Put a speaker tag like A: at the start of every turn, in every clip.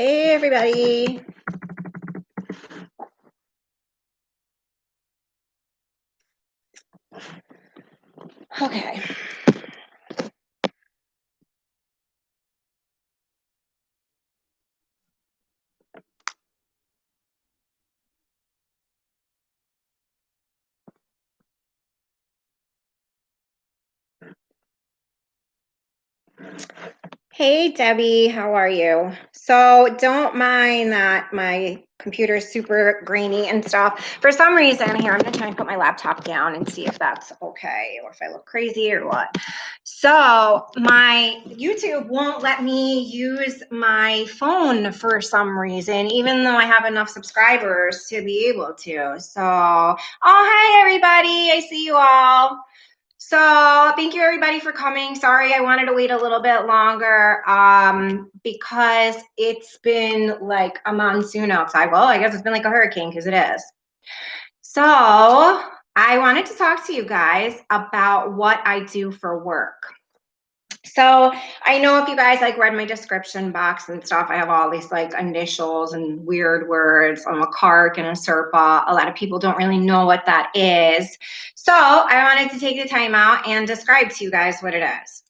A: Hey, everybody. Okay. Hey, Debbie, how are you? So don't mind that my computer's super grainy and stuff. For some reason, here, I'm gonna try and put my laptop down and see if that's okay or if I look crazy or what. So my YouTube won't let me use my phone for some reason, even though I have enough subscribers to be able to. So, oh, hi, everybody. I see you all. So thank you everybody for coming. Sorry, I wanted to wait a little bit longer because it's been like a monsoon outside. Well, I guess it's been like a hurricane because it is. So I wanted to talk to you guys about what I do for work. So I know if you guys like read my description box and stuff, I have all these like initials and weird words. I'm a CARC and a SERPA. A lot of people don't really know what that is. So I wanted to take the time out and describe to you guys what it is.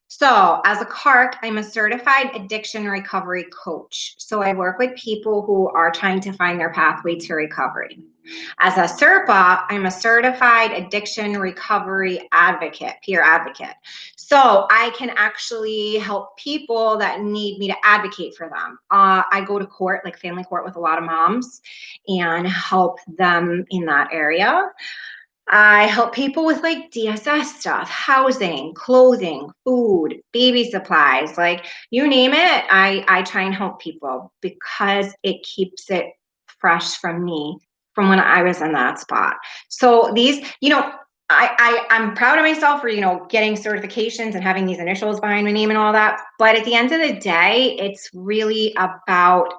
A: So as a CARC, I'm a certified addiction recovery coach. So I work with people who are trying to find their pathway to recovery. As a SERPA, I'm a certified addiction recovery advocate, peer advocate. So I can actually help people that need me to advocate for them. I go to court, like family court with a lot of moms and help them in that area. I help people with like DSS stuff, housing, clothing, food, baby supplies, like you name it. I try and help people because it keeps it fresh from me from when I was in that spot. So these, I'm proud of myself for, getting certifications and having these initials behind my name and all that. But at the end of the day, it's really about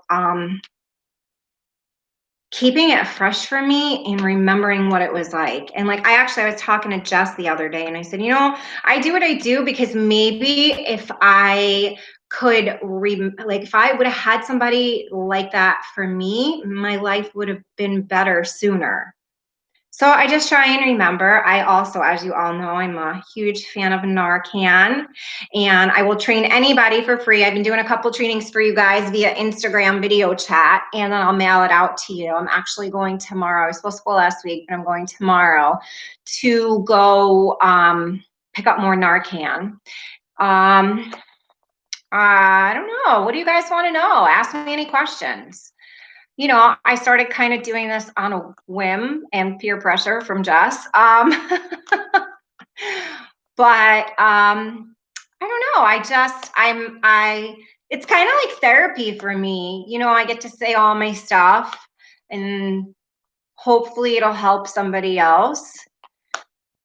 A: keeping it fresh for me and remembering what it was like. And like, I was talking to Jess the other day and I said, I do what I do because maybe if I could, if I would have had somebody like that for me, my life would have been better sooner. So I just try and remember. I also, as you all know, I'm a huge fan of Narcan, and I will train anybody for free. I've been doing a couple trainings for you guys via Instagram video chat, and then I'll mail it out to you. I'm actually going tomorrow. I was supposed to go last week, but I'm going tomorrow to go pick up more Narcan. I don't know. What do you guys want to know? Ask me any questions. I started kind of doing this on a whim and peer pressure from Jess. But I don't know. It's kind of like therapy for me. I get to say all my stuff and hopefully it'll help somebody else.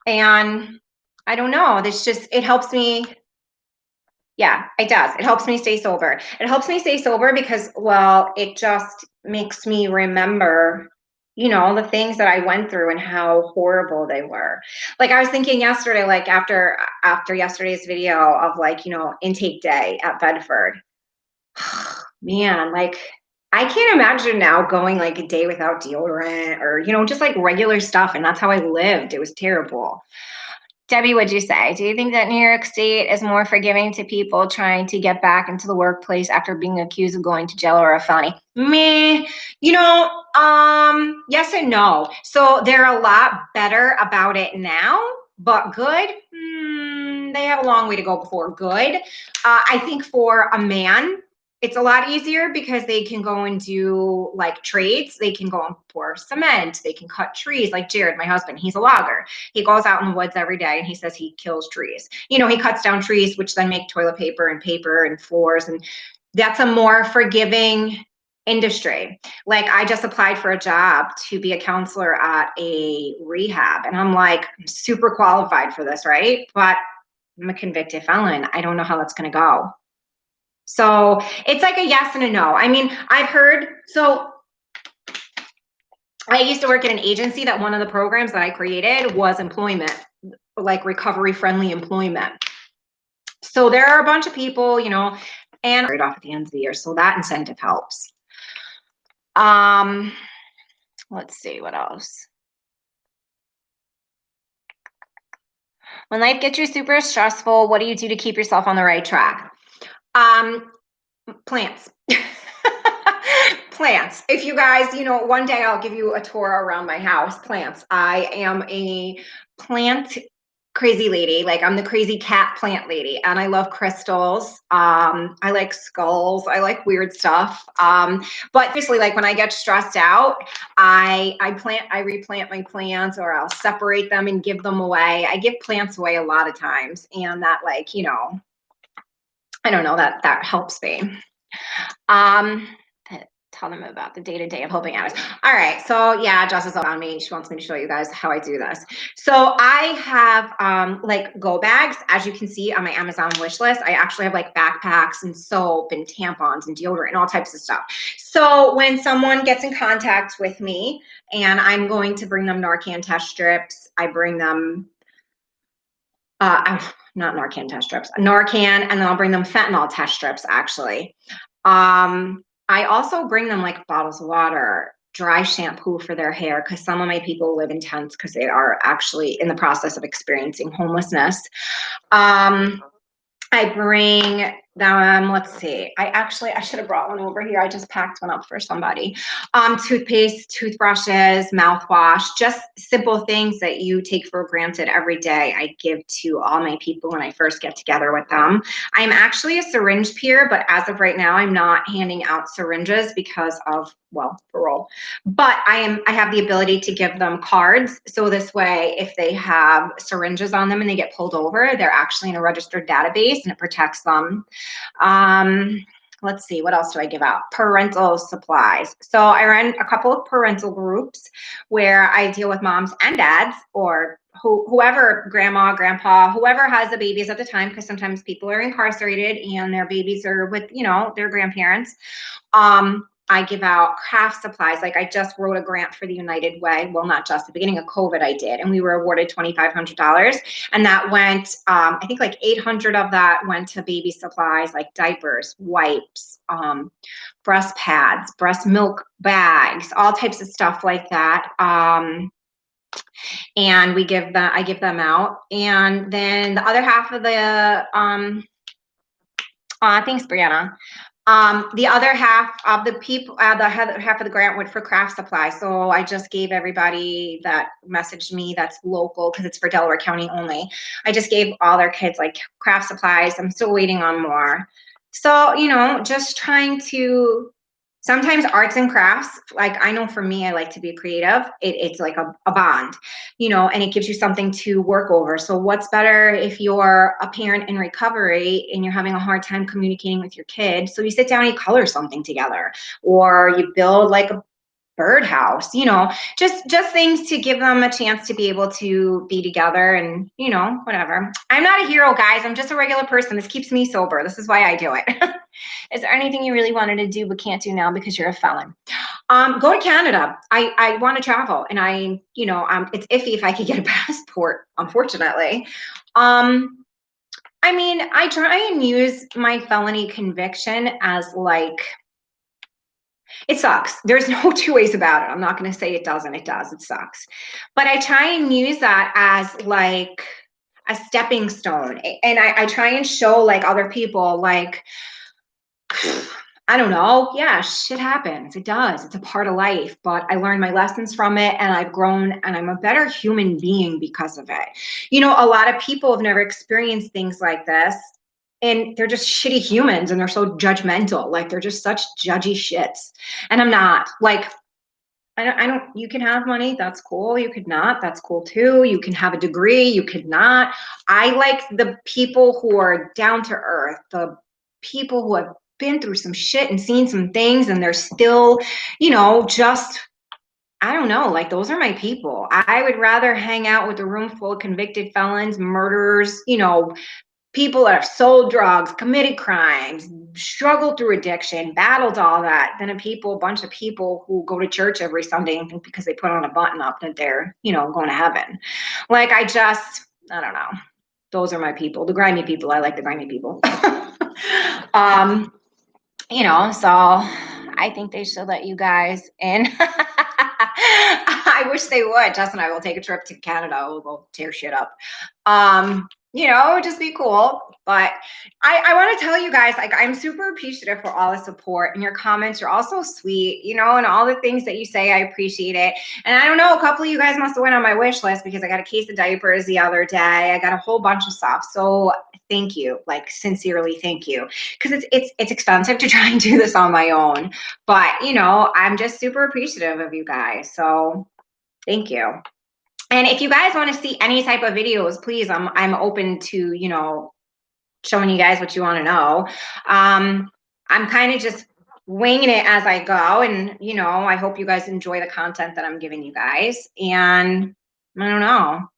A: And I don't know. It helps me. Yeah, it does. It helps me stay sober. It helps me stay sober because, well, it just makes me remember, the things that I went through and how horrible they were. Like I was thinking yesterday, like after yesterday's video of like, intake day at Bedford. Man, like I can't imagine now going like a day without deodorant or, just like regular stuff. And that's how I lived. It was terrible. Debbie, what'd you say? Do you think that New York State is more forgiving to people trying to get back into the workplace after being accused of going to jail or a felony? Meh. Yes and no. So they're a lot better about it now, but good? They have a long way to go before good. I think for a man, it's a lot easier because they can go and do like trades. They can go and pour cement. They can cut trees. Like Jared, my husband, he's a logger. He goes out in the woods every day and he says he kills trees. He cuts down trees, which then make toilet paper and floors. And that's a more forgiving industry. Like I just applied for a job to be a counselor at a rehab. And I'm like, I'm super qualified for this, right? But I'm a convicted felon. I don't know how that's going to go. So it's like a yes and a no. I mean, I've heard, so I used to work in an agency that one of the programs that I created was employment, like recovery friendly employment. So there are a bunch of people, and right off at the end of the year. So that incentive helps. Let's see what else. When life gets you super stressful, what do you do to keep yourself on the right track? Plants. Plants. If you guys, one day I'll give you a tour around my house. Plants. I am a plant crazy lady. Like, I'm the crazy cat plant lady, and I love crystals. I like skulls. I like weird stuff. But basically, like, when I get stressed out, I replant my plants, or I'll separate them and give them away. I give plants away a lot of times, and that, like, I don't know, that helps me. Tell them about the day-to-day of helping others. All right, so yeah, Jess is on me. She wants me to show you guys how I do this. So I have like go bags, as you can see on my Amazon wish list. I actually have like backpacks and soap and tampons and deodorant and all types of stuff. So when someone gets in contact with me and I'm going to bring them Narcan test strips, I bring them not Narcan test strips, Narcan, and then I'll bring them fentanyl test strips, actually. I also bring them like bottles of water, dry shampoo for their hair, because some of my people live in tents because they are actually in the process of experiencing homelessness. I bring them, let's see, I should have brought one over here. I just packed one up for somebody. Toothpaste, toothbrushes, mouthwash, just simple things that you take for granted every day. I give to all my people when I first get together with them. I'm actually a syringe peer, but as of right now, I'm not handing out syringes because of, well, parole. But I have the ability to give them cards. So this way, if they have syringes on them and they get pulled over, they're actually in a registered database and it protects them. Let's see, what else do I give out? Parental supplies. So I run a couple of parental groups where I deal with moms and dads, or whoever, grandma, grandpa, whoever has the babies at the time, because sometimes people are incarcerated and their babies are with, their grandparents. I give out craft supplies. Like, I just wrote a grant for the United Way. Well, not just, the beginning of COVID I did, and we were awarded $2,500. And that went, I think like 800 of that went to baby supplies, like diapers, wipes, breast pads, breast milk bags, all types of stuff like that. And I give them out. And then the other half of the, thanks, Brianna. The other half of the people, the other half of the grant went for craft supplies. So I just gave everybody that messaged me that's local, because it's for Delaware County only. I just gave all their kids like craft supplies. I'm still waiting on more. So, just trying to, sometimes arts and crafts, like, I know for me, I like to be creative. It's like a bond, and it gives you something to work over. So what's better if you're a parent in recovery and you're having a hard time communicating with your kid? So you sit down and you color something together, or you build like a birdhouse, just things to give them a chance to be able to be together and, whatever. I'm not a hero, guys. I'm just a regular person. This keeps me sober. This is why I do it. Is there anything you really wanted to do but can't do now because you're a felon? Go to Canada. I want to travel, and it's iffy if I could get a passport, unfortunately. I try and use my felony conviction as like, it sucks. There's no two ways about it. I'm not going to say it doesn't. It does. It sucks. But I try and use that as like a stepping stone. And I try and show like other people, like, I don't know. Yeah, shit happens. It does. It's a part of life. But I learned my lessons from it, and I've grown, and I'm a better human being because of it. A lot of people have never experienced things like this, and they're just shitty humans, and they're so judgmental. Like, they're just such judgy shits. And I'm not. Like, I don't, you can have money, that's cool. You could not, that's cool too. You can have a degree, you could not. I like the people who are down to earth, the people who have been through some shit and seen some things, and they're still, just, I don't know, like, those are my people. I would rather hang out with a room full of convicted felons, murderers, people that have sold drugs, committed crimes, struggled through addiction, battled all that, than a bunch of people who go to church every Sunday and think because they put on a button up that they're, going to heaven. Like, I don't know. Those are my people. The grimy people. I like the grimy people. you know, so I think they should let you guys in. I wish they would. Jess and I will take a trip to Canada. We'll go tear shit up. You know, it would just be cool. But I want to tell you guys, like, I'm super appreciative for all the support and your comments. You're all so sweet, you know, and all the things that you say, I appreciate it. And I don't know, a couple of you guys must have went on my wish list because I got a case of diapers the other day. I got a whole bunch of stuff. So thank you, like, sincerely thank you, because it's expensive to try and do this on my own. But you know, I'm just super appreciative of you guys. So thank you. And if you guys want to see any type of videos, please, I'm open to, you know, showing you guys what you want to know. I'm kind of just winging it as I go, and you know, I hope you guys enjoy the content that I'm giving you guys. And I don't know.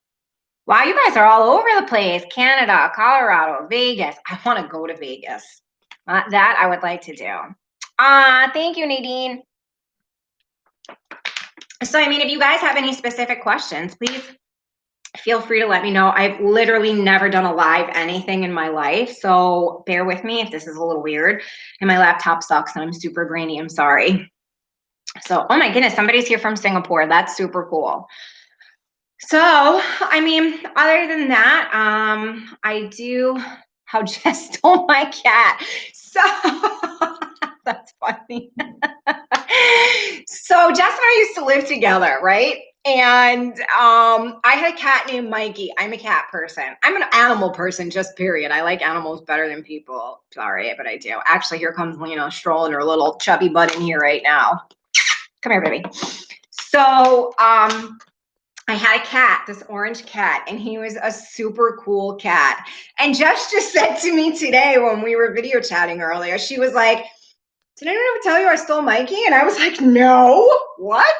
A: Wow, you guys are all over the place. Canada, Colorado, Vegas. I want to go to Vegas. That I would like to do. Thank you, Nadine. So, I mean, if you guys have any specific questions, please feel free to let me know. I've literally never done a live anything in my life, so bear with me if this is a little weird. And my laptop sucks and I'm super grainy. I'm sorry. So, oh my goodness, somebody's here from Singapore. That's super cool. So, I mean, other than that, I do how Jess stole my cat. So that's funny. So Jess and I used to live together, right? And I had a cat named Mikey. I'm a cat person. I'm an animal person, just period. I like animals better than people. Sorry, but I do. Actually, here comes Lena strolling her little chubby butt in here right now. Come here, baby. So I had a cat, this orange cat, and he was a super cool cat. And Jess just said to me today when we were video chatting earlier, she was like, did anyone ever tell you I stole Mikey? And I was like, no, what?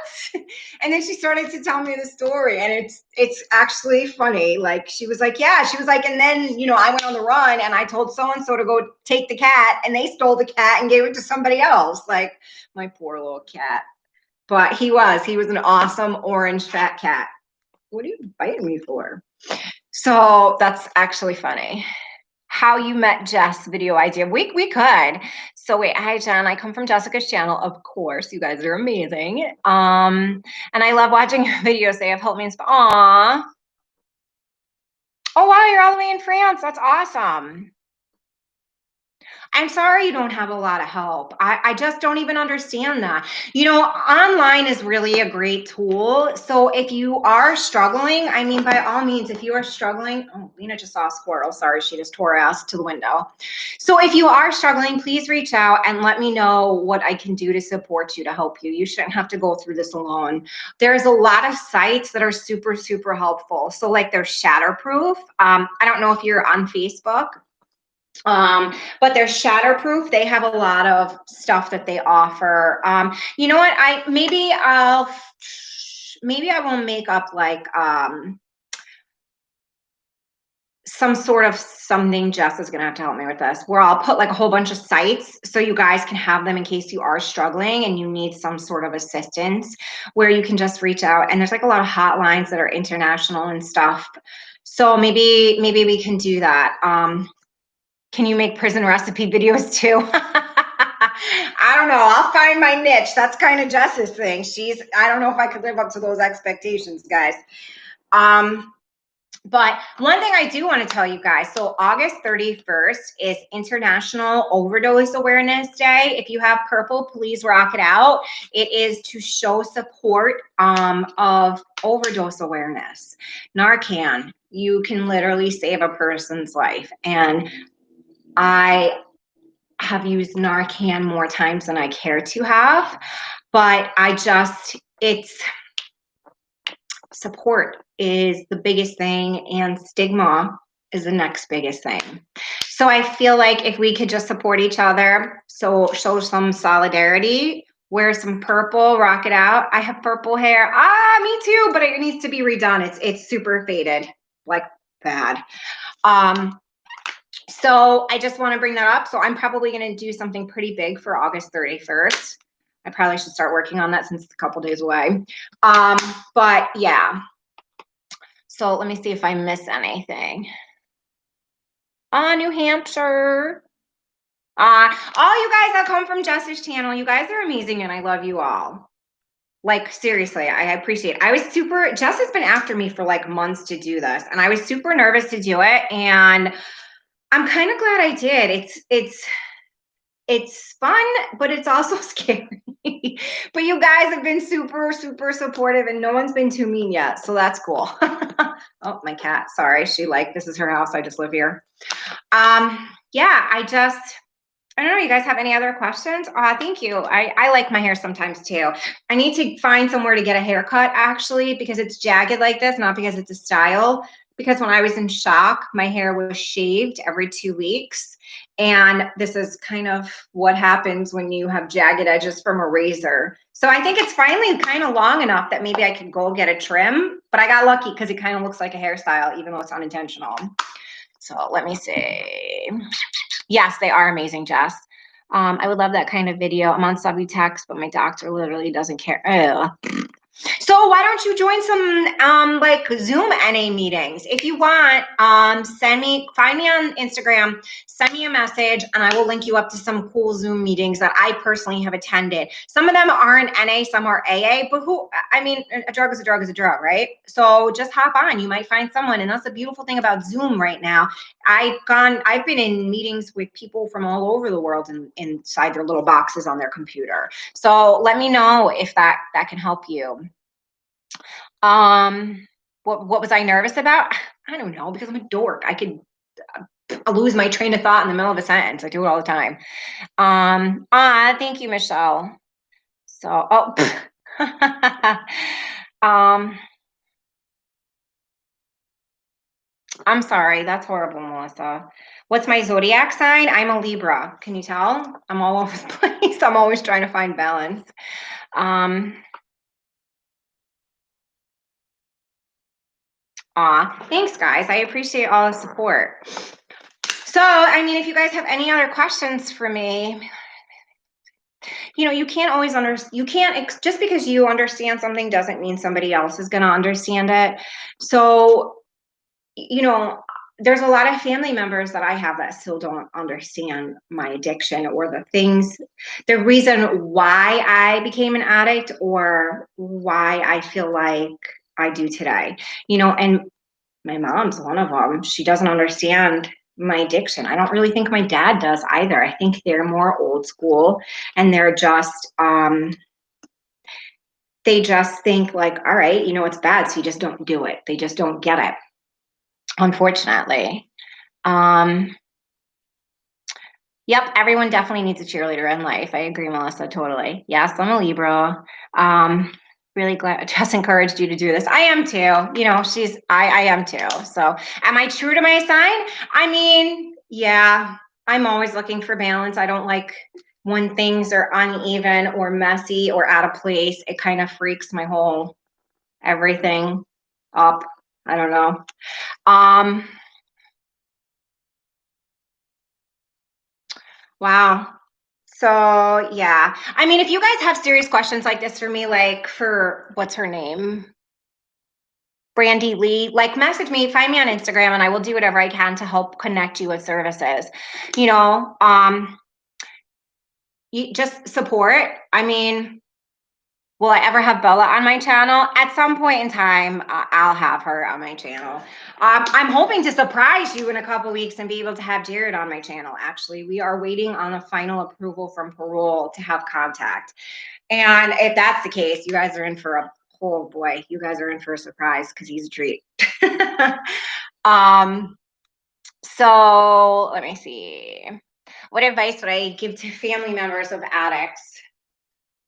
A: And then she started to tell me the story, and it's actually funny. Like, she was like, yeah, she was like, and then, you know, I went on the run and I told so-and-so to go take the cat, and they stole the cat and gave it to somebody else. Like, my poor little cat. But he was an awesome orange fat cat. What are you biting me for? So that's actually funny. How you met Jess video idea. We could. So wait, hi Jen. I come from Jessica's channel. Of course, you guys are amazing. And I love watching your videos. They have helped me inspire. Aw. Oh wow, you're all the way in France. That's awesome. I'm sorry you don't have a lot of help. I just don't even understand that. You know, online is really a great tool. So if you are struggling, I mean, by all means, if you are struggling, oh, Lena just saw a squirrel. Sorry, she just tore her ass to the window. So if you are struggling, please reach out and let me know what I can do to support you, to help you. You shouldn't have to go through this alone. There's a lot of sites that are super, super helpful. So like there's Shatterproof. I don't know if you're on Facebook. But they're shatterproof. They have a lot of stuff that they offer. You know what? Maybe I will make up like some sort of something. Jess is gonna have to help me with this, where I'll put like a whole bunch of sites so you guys can have them in case you are struggling and you need some sort of assistance, where you can just reach out. And there's like a lot of hotlines that are international and stuff. So maybe we can do that. Can you make prison recipe videos too? I don't know. I'll find my niche. That's kind of Jess's thing. I don't know if I could live up to those expectations, guys. But one thing I do want to tell you guys, so August 31st is International Overdose Awareness Day. If you have purple, please rock it out. It is to show support of overdose awareness. Narcan, you can literally save a person's life. And I have used Narcan more times than I care to have, but it's support is the biggest thing, and stigma is the next biggest thing. So I feel like if we could just support each other, so show some solidarity, wear some purple, rock it out. I have purple hair. Me too, but it needs to be redone. It's super faded, like bad. So I just want to bring that up. So I'm probably going to do something pretty big for August 31st. I probably should start working on that since it's a couple days away. But yeah. So let me see if I miss anything. New Hampshire. All you guys that come from Jess's channel, you guys are amazing and I love you all. Like, seriously, I appreciate it. Jess has been after me for like months to do this, and I was super nervous to do it. And I'm kind of glad I did. It's fun, but it's also scary. But you guys have been super, super supportive and no one's been too mean yet. So that's cool. Oh, my cat. Sorry. This is her house. I just live here. Yeah, I don't know. You guys have any other questions? Thank you. I like my hair sometimes too. I need to find somewhere to get a haircut actually because it's jagged like this, not because it's a style. Because when I was in shock, my hair was shaved every 2 weeks. And this is kind of what happens when you have jagged edges from a razor. So I think it's finally kind of long enough that maybe I could go get a trim. But I got lucky because it kind of looks like a hairstyle, even though it's unintentional. So let me see. Yes, they are amazing, Jess. I would love that kind of video. I'm on Subutex, but my doctor literally doesn't care. Ugh. So why don't you join some like Zoom NA meetings? If you want, find me on Instagram, send me a message, and I will link you up to some cool Zoom meetings that I personally have attended. Some of them aren't NA, some are AA, but a drug is a drug is a drug, right? So just hop on. You might find someone, and that's the beautiful thing about Zoom right now. I've been in meetings with people from all over the world inside their little boxes on their computer. So let me know if that can help you. What was I nervous about? I don't know, because I'm a dork. I'll lose my train of thought in the middle of a sentence. I do it all the time. Thank you, Michelle. So, I'm sorry. That's horrible, Melissa. What's my zodiac sign? I'm a Libra. Can you tell? I'm all over the place. I'm always trying to find balance. Thanks, guys. I appreciate all the support. So, if you guys have any other questions for me, you can't always just because you understand something doesn't mean somebody else is going to understand it. So, there's a lot of family members that I have that still don't understand my addiction or the reason why I became an addict or why I feel like I do today, and my mom's one of them. She doesn't understand my addiction. I don't really think my dad does either. I think they're more old school and they just think like, all right, it's bad. So you just don't do it. They just don't get it. Unfortunately. Yep. Everyone definitely needs a cheerleader in life. I agree, Melissa. Totally. Yes. I'm a Libra. Really glad Jess encouraged you to do this. I am too. I am too. So am I true to my sign? Yeah, I'm always looking for balance. I don't like when things are uneven or messy or out of place. It kind of freaks my whole everything up. I don't know. Wow. So yeah, if you guys have serious questions like this for me, like for what's her name? Brandy Lee, like message me, find me on Instagram, and I will do whatever I can to help connect you with services. You just support. Will I ever have Bella on my channel? At some point in time, I'll have her on my channel. I'm hoping to surprise you in a couple weeks and be able to have Jared on my channel. Actually, we are waiting on the final approval from parole to have contact. And if that's the case, you guys are in for you guys are in for a surprise because he's a treat. So let me see. What advice would I give to family members of addicts?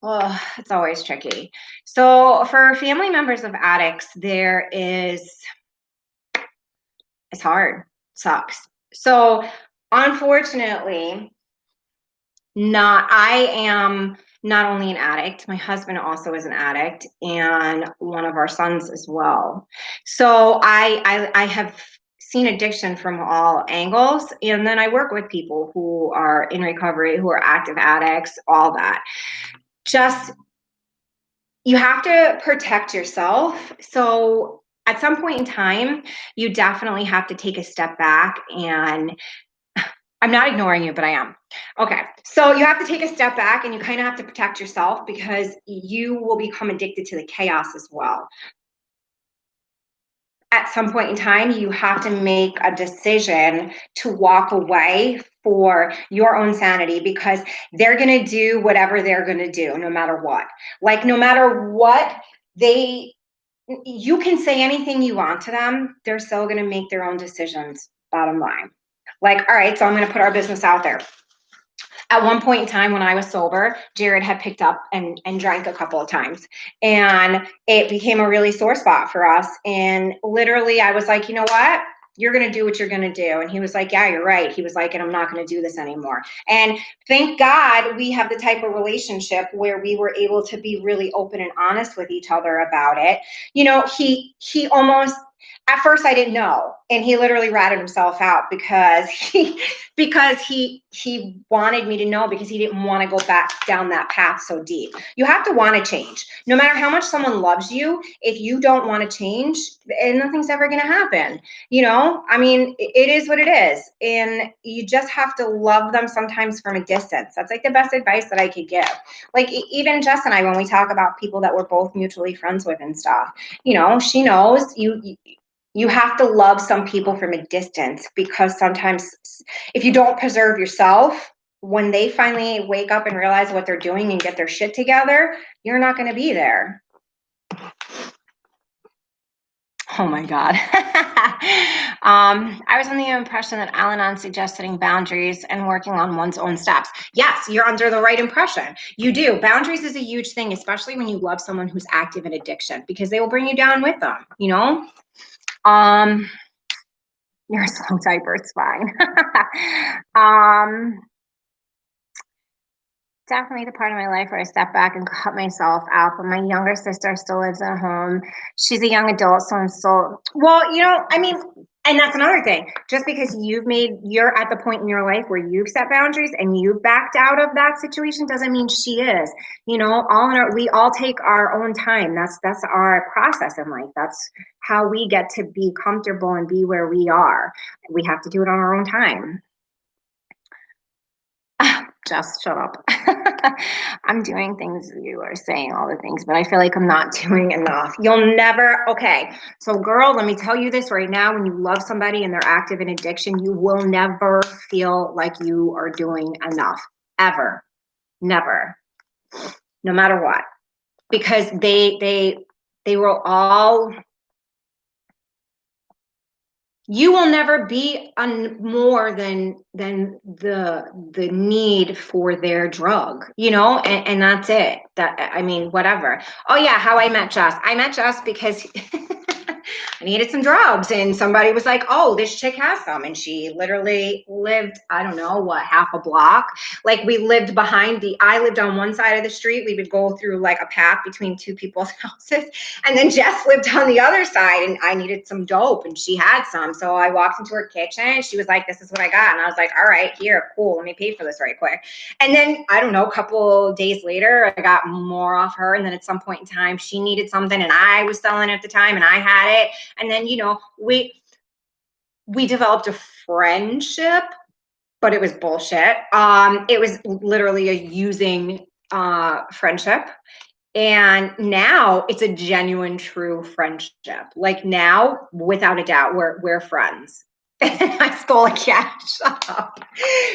A: Oh, it's always tricky. So for family members of addicts, it's hard, sucks. So unfortunately, I am not only an addict, my husband also is an addict, and one of our sons as well. So I have seen addiction from all angles, and then I work with people who are in recovery, who are active addicts, all that. Just you have to protect yourself. So at some point in time, you definitely have to take a step back and I'm not ignoring you, but I am. Okay. So you have to take a step back and you kind of have to protect yourself because you will become addicted to the chaos as well. At some point in time, you have to make a decision to walk away for your own sanity because they're going to do whatever they're going to do, no matter what. Like, no matter what they, you can say anything you want to them, they're still going to make their own decisions, bottom line. Like, all right, so I'm going to put our business out there. At one point in time when I was sober, Jared had picked up and drank a couple of times. And it became a really sore spot for us. And literally, I was like, you know what? You're going to do what you're going to do. And he was like, yeah, you're right. He was like, and I'm not going to do this anymore. And thank God we have the type of relationship where we were able to be really open and honest with each other about it. You know, he almost, at first I didn't know, and he literally ratted himself out because he wanted me to know because he didn't want to go back down that path so deep. You have to want to change. No matter how much someone loves you, if you don't want to change, and nothing's ever going to happen. You know, I mean, it is what it is, and you just have to love them sometimes from a distance. That's like the best advice that I could give. Like even Jess and I, when we talk about people that we're both mutually friends with and stuff, you know, she knows you have to love some people from a distance because sometimes if you don't preserve yourself, when they finally wake up and realize what they're doing and get their shit together, you're not going to be there. Oh my God. I was under the impression that Al-Anon suggests setting boundaries and working on one's own steps. Yes, you're under the right impression. You do. Boundaries is a huge thing, especially when you love someone who's active in addiction because they will bring you down with them, you know? You're a slow typer, it's fine. um, Definitely the part of my life where I stepped back and cut myself out. But my younger sister still lives at home. She's a young adult, so I'm still, well, you know, I mean, and that's another thing. Just because you're at the point in your life where you've set boundaries and you've backed out of that situation doesn't mean she is. You know, we all take our own time. That's our process in life. That's how we get to be comfortable and be where we are. We have to do it on our own time. Just shut up. I'm doing things you are saying, all the things, but I feel like I'm not doing enough. You'll never, okay. So, girl, let me tell you this right now. When you love somebody and they're active in addiction, you will never feel like you are doing enough, ever. Never. No matter what. Because they will all, you will never be more than the need for their drug, you know, and that's it. That, I mean, whatever. Oh yeah, how I met Jess because I needed some drugs and somebody was like, oh, this chick has some, and she literally lived, I don't know what, half a block. Like we lived I lived on one side of the street. We would go through like a path between two people's houses, and then Jess lived on the other side, and I needed some dope and she had some. So I walked into her kitchen and she was like, this is what I got. And I was like, all right, here, cool, let me pay for this right quick. And then I don't know, a couple days later, I got more off her. And then at some point in time, she needed something and I was selling it at the time and I had it. And then, you know, we developed a friendship, but it was bullshit. It was literally a using friendship. And now it's a genuine, true friendship. Like now, without a doubt, we're friends. I stole a cat. Shut up.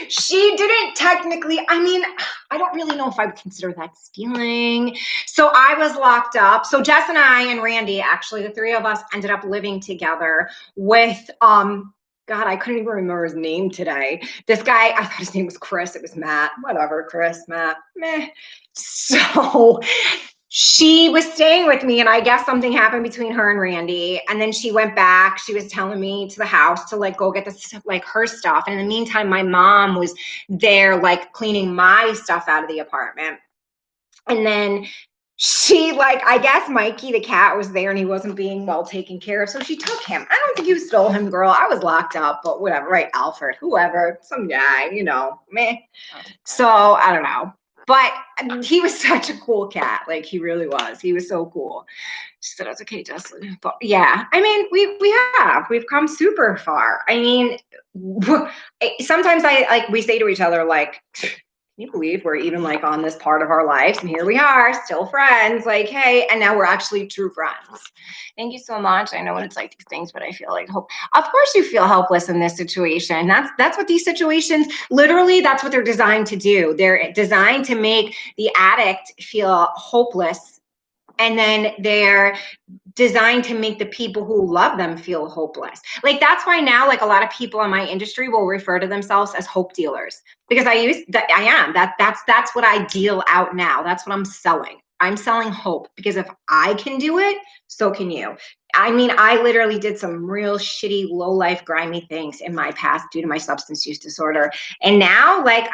A: She didn't technically, I mean, I don't really know if I would consider that stealing. So I was locked up. So Jess and I and Randy, actually, the three of us ended up living together with God, I couldn't even remember his name today. This guy, I thought his name was Chris. It was Matt. Whatever, Chris, Matt. Meh. So she was staying with me, and I guess something happened between her and Randy. And then she went back. She was telling me to the house to like go get the like her stuff. And in the meantime, my mom was there like cleaning my stuff out of the apartment. And then she like, I guess Mikey the cat was there and he wasn't being well taken care of. So she took him. I don't think you stole him, girl. I was locked up, but whatever, right? Alfred, whoever, some guy, you know, meh. So I don't know. But he was such a cool cat. Like he really was. He was so cool. She said, "That's okay, Justin." But yeah, I mean, we've come super far. I mean, sometimes I like we say to each other like, "Can you believe we're even like on this part of our lives, and here we are, still friends? Like, hey, and now we're actually true friends." Thank you so much. I know what it's like these things, but I feel like hope. Of course, you feel helpless in this situation. That's what these situations. Literally, that's what they're designed to do. They're designed to make the addict feel hopeless, and then they're designed to make the people who love them feel hopeless. Like that's why now, like a lot of people in my industry will refer to themselves as hope dealers because I am that's what I deal out now. That's what I'm selling. I'm selling hope because if I can do it, so can you. I mean, I literally did some real shitty, low life, grimy things in my past due to my substance use disorder. And now, like,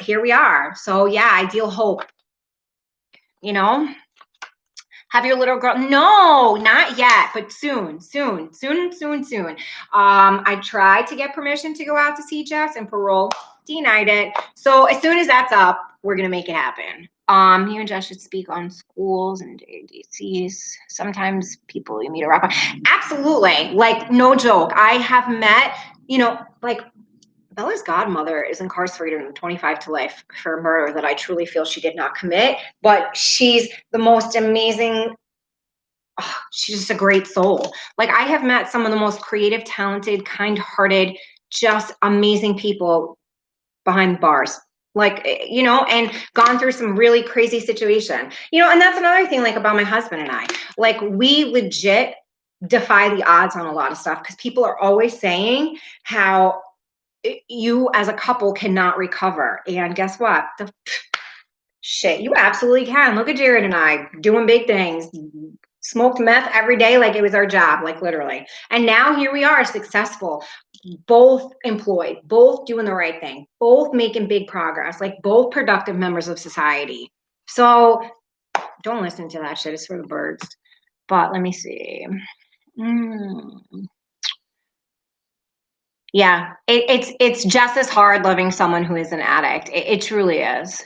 A: here we are. So yeah, I deal hope, you know? Have your little girl? No, not yet, but soon, soon, soon, soon, soon. I tried to get permission to go out to see Jess and parole, denied it. So as soon as that's up, we're gonna make it happen. You and Jess should speak on schools and ADCs. Sometimes people you meet a rock. Absolutely, like no joke. I have met, like Bella's godmother is incarcerated in 25 to life for a murder that I truly feel she did not commit, but she's the most amazing. Oh, she's just a great soul. Like I have met some of the most creative, talented, kind-hearted, just amazing people behind bars. Like, and gone through some really crazy situation. And that's another thing like about my husband and I. Like we legit defy the odds on a lot of stuff because people are always saying how you as a couple cannot recover. And guess what? The shit, you absolutely can. Look at Jared and I doing big things, smoked meth every day like it was our job, like literally. And now here we are, successful, both employed, both doing the right thing, both making big progress, like both productive members of society. So don't listen to that shit. It's for the birds. But let me see. Yeah, it's just as hard loving someone who is an addict. It truly is.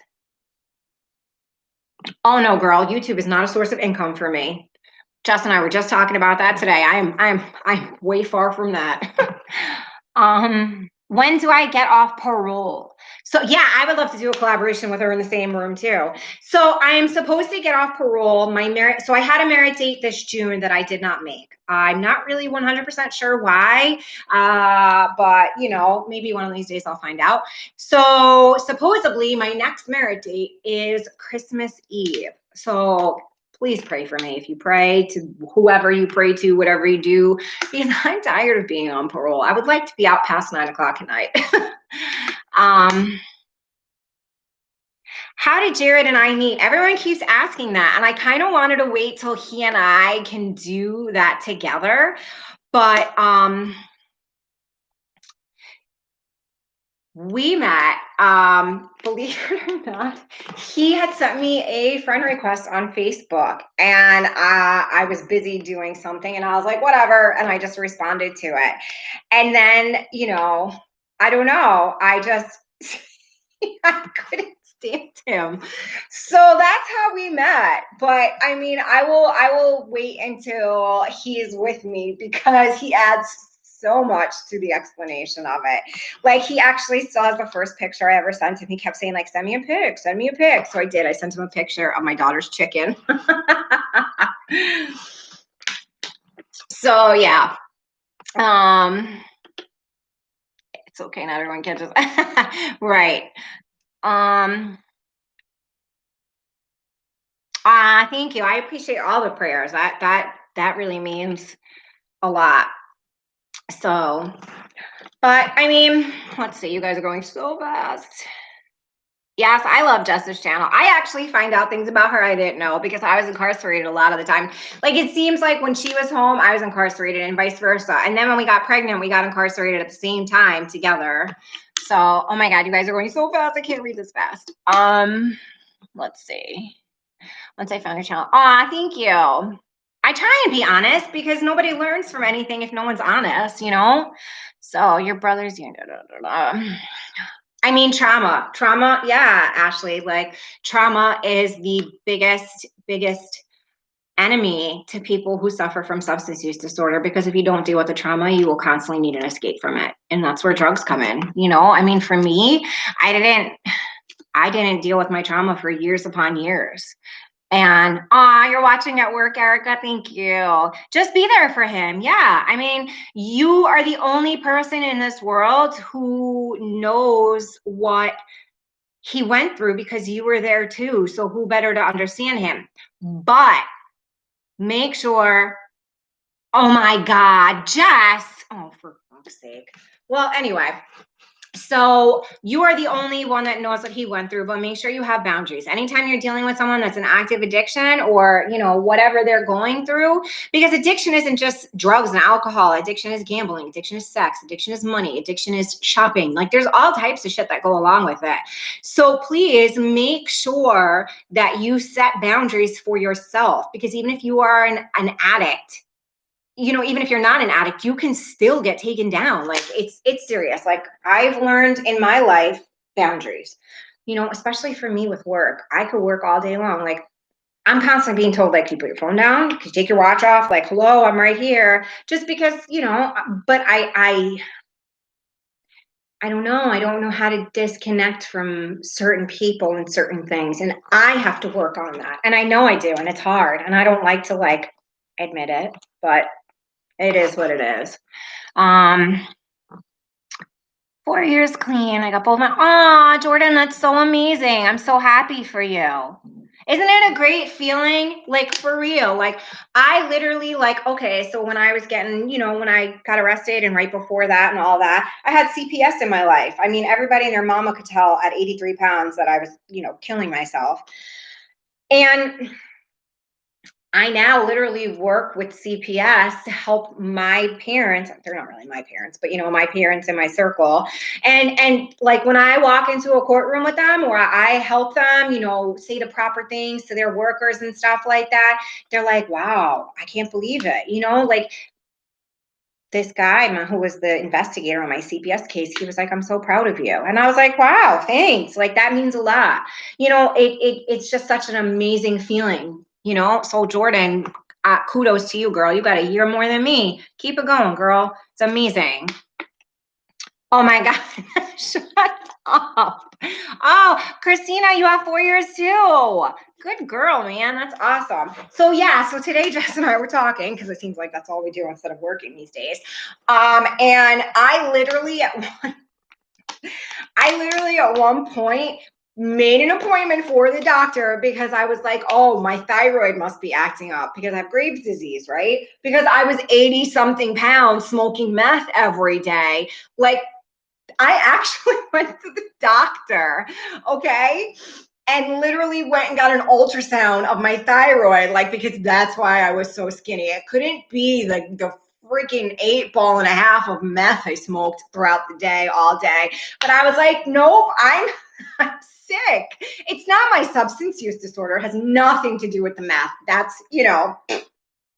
A: Oh no, girl, YouTube is not a source of income for me. Jess and I were just talking about that today. I'm way far from that. When do I get off parole? So yeah, I would love to do a collaboration with her in the same room too. So I am supposed to get off parole. So I had a merit date this June that I did not make. I'm not really 100% sure why, but maybe one of these days I'll find out. So supposedly my next merit date is Christmas Eve. So please pray for me. If you pray to whoever you pray to, whatever you do, because I'm tired of being on parole. I would like to be out past 9 o'clock at night. How did Jared and I meet? Everyone keeps asking that. And I kind of wanted to wait till he and I can do that together. But we met, believe it or not, he had sent me a friend request on Facebook and I was busy doing something and I was like, whatever. And I just responded to it. And then, I don't know. I just, I couldn't stand him. So that's how we met. But I mean, I will wait until he's with me because he adds so much to the explanation of it. Like he actually still has the first picture I ever sent him. He kept saying like, send me a pic, send me a pic. So I did. I sent him a picture of my daughter's chicken. So yeah. It's okay. Not everyone catches. Right. Thank you. I appreciate all the prayers. That really means a lot. So, but I mean, let's see, you guys are going so fast. Yes, I love Jess's channel. I actually find out things about her I didn't know because I was incarcerated a lot of the time. Like it seems like when she was home, I was incarcerated and vice versa. And then when we got pregnant, we got incarcerated at the same time together. So, oh my God, you guys are going so fast. I can't read this fast. Let's see. Once I found your channel. Thank you. I try and be honest because nobody learns from anything if no one's honest, So your brother's, I I mean, trauma. Yeah, Ashley, like trauma is the biggest enemy to people who suffer from substance use disorder, because if you don't deal with the trauma, you will constantly need an escape from it. And that's where drugs come in. I mean, for me, I didn't deal with my trauma for years upon years. And you're watching at work, Erica. Thank you. Just be there for him. Yeah. I mean, you are the only person in this world who knows what he went through, because you were there too. So who better to understand him? But make sure, oh my God, Jess. Oh, for fuck's sake. Well, anyway, so you are the only one that knows what he went through, but make sure you have boundaries. Anytime you're dealing with someone that's an active addiction, or, whatever they're going through, because addiction isn't just drugs and alcohol. Addiction is gambling. Addiction is sex. Addiction is money. Addiction is shopping. Like, there's all types of shit that go along with it. So please make sure that you set boundaries for yourself, because even if you are an addict, even if you're not an addict, you can still get taken down. Like, it's serious. Like, I've learned in my life boundaries, especially for me with work. I could work all day long. Like, I'm constantly being told, like, you put your phone down, you take your watch off, like, hello, I'm right here. Just because, but I don't know. I don't know how to disconnect from certain people and certain things. And I have to work on that. And I know I do. And it's hard. And I don't like to admit it, but it is what it is. 4 years clean. I got both Jordan, that's so amazing. I'm so happy for you. Isn't it a great feeling? Like, for real. Like, I literally, okay, so when I was getting, when I got arrested and right before that and all that, I had CPS in my life. I mean, everybody and their mama could tell at 83 pounds that I was, killing myself. And I now literally work with CPS to help my parents. They're not really my parents, but my parents in my circle. And like, when I walk into a courtroom with them, or I help them, say the proper things to their workers and stuff like that, they're like, wow, I can't believe it. Like, this guy who was the investigator on my CPS case, he was like, I'm so proud of you. And I was like, wow, thanks. Like, that means a lot. It's just such an amazing feeling. So Jordan, kudos to you, girl. You got a year more than me. Keep it going, girl. It's amazing. Oh my God. Shut up. Oh, Christina, you have 4 years too. Good girl, man. That's awesome. So yeah, so today Jess and I were talking, because it seems like that's all we do instead of working these days. And I literally at one point made an appointment for the doctor, because I was like, oh, my thyroid must be acting up because I have Graves' disease, right? Because I was 80 something pounds smoking meth every day. Like, I actually went to the doctor, okay? And literally went and got an ultrasound of my thyroid, because that's why I was so skinny. It couldn't be like the freaking 8.5 balls of meth I smoked throughout the day, all day. But I was like, nope, I'm sick. It's not my substance use disorder. It has nothing to do with the meth. That's,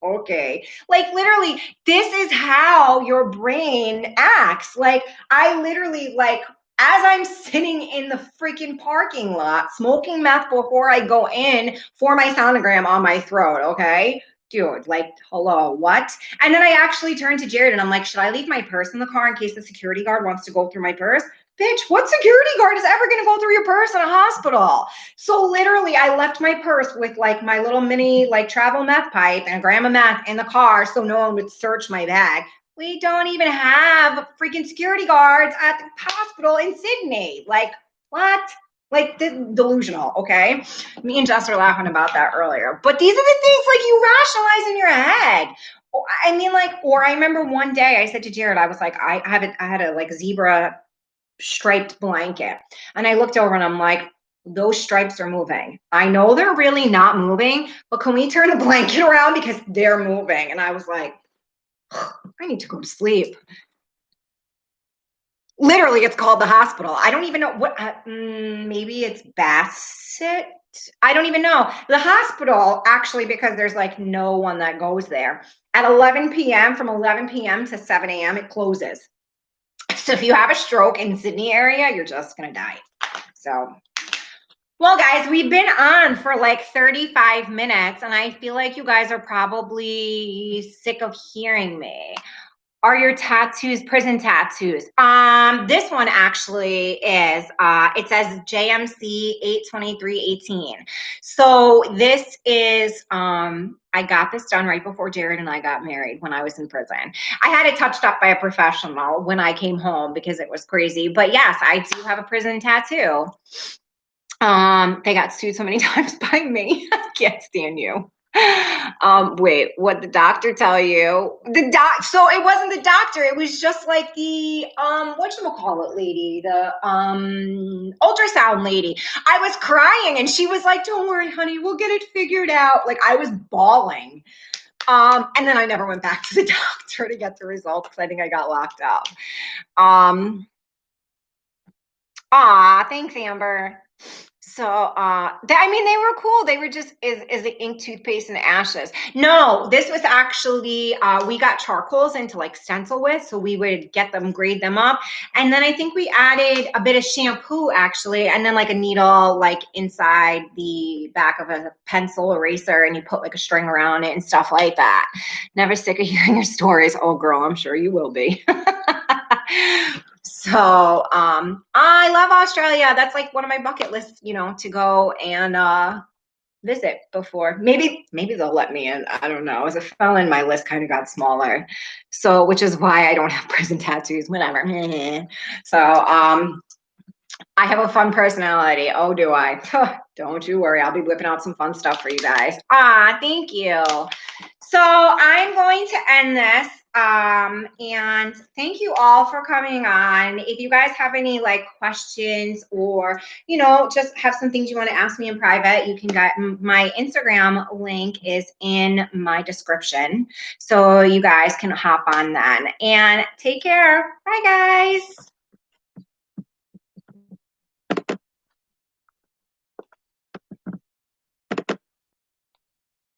A: okay. Like, literally, this is how your brain acts. Like, I literally, as I'm sitting in the freaking parking lot smoking meth before I go in for my sonogram on my throat, okay? Dude, hello, what? And then I actually turned to Jared and I'm like, should I leave my purse in the car in case the security guard wants to go through my purse? Bitch, what security guard is ever going to go through your purse in a hospital? So literally, I left my purse with my little mini travel meth pipe and a gram of meth in the car so no one would search my bag. We don't even have freaking security guards at the hospital in Sydney. Like, what? Delusional, okay? Me and Jess were laughing about that earlier. But these are the things you rationalize in your head. I mean, or I remember one day I said to Jared, I was like, I had a zebra striped blanket. And I looked over and I'm like, those stripes are moving. I know they're really not moving, but can we turn the blanket around because they're moving? And I was like, I need to go to sleep. Literally, it's called the hospital. I don't even know what, maybe it's Bassett. I don't even know. The hospital, actually, because there's no one that goes there. At 11 p.m., from 11 p.m. to 7 a.m., it closes. So if you have a stroke in Sydney area, you're just gonna die. So, well, guys, we've been on for like 35 minutes, and I feel like you guys are probably sick of hearing me. Are your tattoos prison tattoos? This one actually is, it says JMC 82318. So this is, I got this done right before Jared and I got married when I was in prison. I had it touched up by a professional when I came home because it was crazy. But yes, I do have a prison tattoo. They got sued so many times by me. I can't stand you. Wait, what the doctor tell you? So it wasn't the doctor, it was just like the whatchamacallit lady, the ultrasound lady. I was crying and she was like, "Don't worry, honey, we'll get it figured out." Like I was bawling. And then I never went back to the doctor to get the results because I think I got locked up. Thanks, Amber. So, I mean, they were cool. They were just is the ink, toothpaste, and ashes. No, this was actually we got charcoals into like stencil with, so we would get them, grade them up, and then I think we added a bit of shampoo actually, and then like a needle like inside the back of a pencil eraser, and you put like a string around it and stuff like that. Never sick of hearing your stories. Oh, girl, I'm sure you will be. So I love Australia. That's like one of my bucket lists, you know, to go and visit before. Maybe they'll let me in. I don't know. As a felon, my list kind of got smaller. So which is why I don't have prison tattoos, whatever. So I have a fun personality. Oh, do I? Don't you worry. I'll be whipping out some fun stuff for you guys. Thank you. So I'm going to end this. And thank you all for coming on. If you guys have any like questions or, you know, just have some things you want to ask me in private, you can get my Instagram link is in my description. So you guys can hop on then and take care. Bye guys.